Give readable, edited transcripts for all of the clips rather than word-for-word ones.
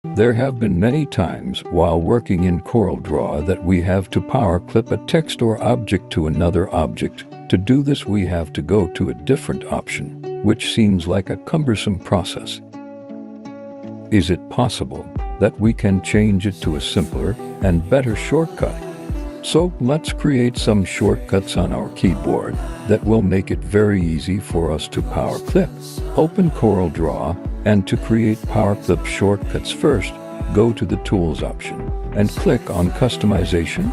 There have been many times while working in Coreldraw that we have to power clip a text or object to another object. To do this, we have to go to a different option, which seems like a cumbersome process. Is it possible that we can change it to a simpler and better shortcut? So let's create some shortcuts on our keyboard that will make it very easy for us to power clip. Open Coreldraw, and to create power clip shortcuts, first go to the Tools option and click on Customization.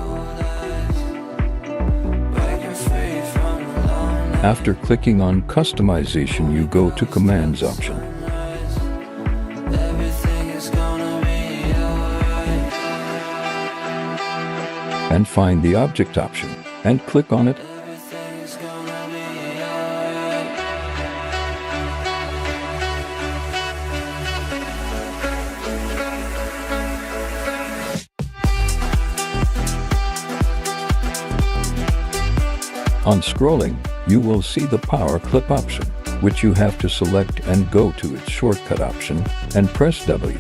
After clicking on Customization, you go to Commands option. And find the Object option and click on it. On scrolling, you will see the Power Clip option, which you have to select and go to its shortcut option and press W.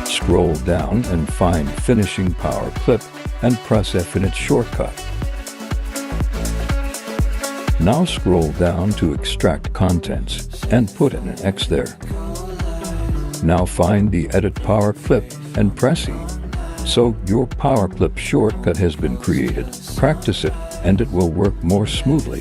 Scroll down and find Finishing Power Clip and press F in its shortcut. Now scroll down to Extract Contents and put in an X there. Now find the Edit Power Clip and press E. So your Power Clip shortcut has been created. Practice it and it will work more smoothly.